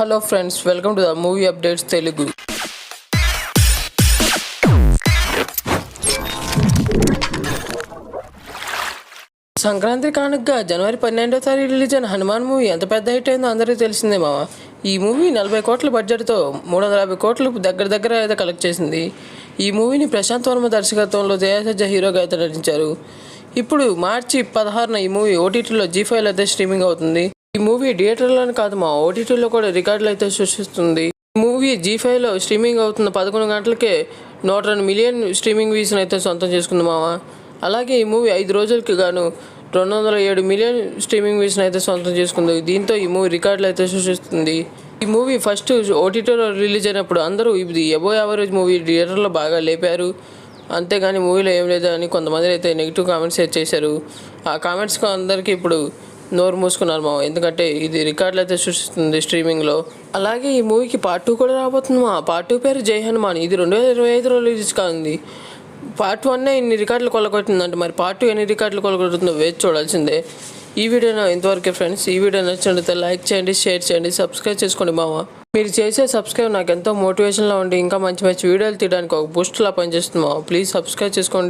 Hello friends, welcome to the movie updates Telugu. Sankranti కానుకగా జనవరి 12వ తారీఖు release అయిన హనుమాన్ మూవీ ఎంత పెద్ద హిట్ అయిందో అందరికీ తెలిసిందే మామ. ఈ మూవీ 40 కోట్ల బడ్జెట్తో 350 కోట్లు దగ్గర అయితే కలెక్ట్ చేసింది. ఈ మూవీని ప్రశాంత్ వర్మ దర్శకత్వంలో జయసజ్జ హీరోగా అయితే నటించారు. ఇప్పుడు మార్చి 16న ఈ మూవీ ఓటీటీలో జీ5 అయితే స్ట్రీమింగ్ అవుతుంది. ఈ మూవీ థియేటర్లోనే కాదు మా ఓటీటీలో కూడా రికార్డులు అయితే సృష్టిస్తుంది. ఈ మూవీ జీ5లో స్ట్రీమింగ్ అవుతున్న 11 గంటలకే 102 మిలియన్ స్ట్రీమింగ్ వ్యూస్ని అయితే సొంతం చేసుకుంది మామ. అలాగే ఈ మూవీ 5 రోజులకి గాను 207 మిలియన్ స్ట్రీమింగ్ వ్యూస్ని అయితే సొంతం చేసుకుంది. దీంతో ఈ మూవీ రికార్డులు అయితే సృష్టిస్తుంది. ఈ మూవీ ఫస్ట్ ఓటీటీలో రిలీజ్ అయినప్పుడు అందరూ ఇది అబోవ్ యావరేజ్ మూవీ, థియేటర్లో బాగా లేపారు, అంతేగాని మూవీలో ఏం లేదు అని కొంతమంది అయితే నెగిటివ్ కామెంట్స్ చేశారు. ఆ కామెంట్స్కి అందరికీ ఇప్పుడు నోరు మూసుకున్నారు మా, ఎందుకంటే ఇది రికార్డులు అయితే సృష్టిస్తుంది స్ట్రీమింగ్లో. అలాగే ఈ మూవీకి పార్ట్ 2 కూడా రాబోతుంది మా. పార్ట్ 2 పేరు జై హనుమాన్. ఇది 2025లో రిలీజ్ కానుంది. పార్ట్ 1 ఇన్ని రికార్డులు కొల్లగొట్టిందంటే మరి పార్ట్ 2 ఎన్ని రికార్డులు కొల్లగొడుతుందో వేచి చూడాల్సిందే. ఈ వీడియో ఇంతవరకే ఫ్రెండ్స్. ఈ వీడియో నచ్చినట్లయితే లైక్ చేయండి, షేర్ చేయండి, సబ్స్క్రైబ్ చేసుకోండి మామ. మీరు చేసే సబ్స్క్రైబ్ నాకు ఎంతో మోటివేషన్లో ఉండి ఇంకా మంచి మంచి వీడియోలు తీయడానికి ఒక బూస్ట్లా పనిచేస్తుంది మామ. ప్లీజ్ సబ్స్క్రైబ్ చేసుకోండి.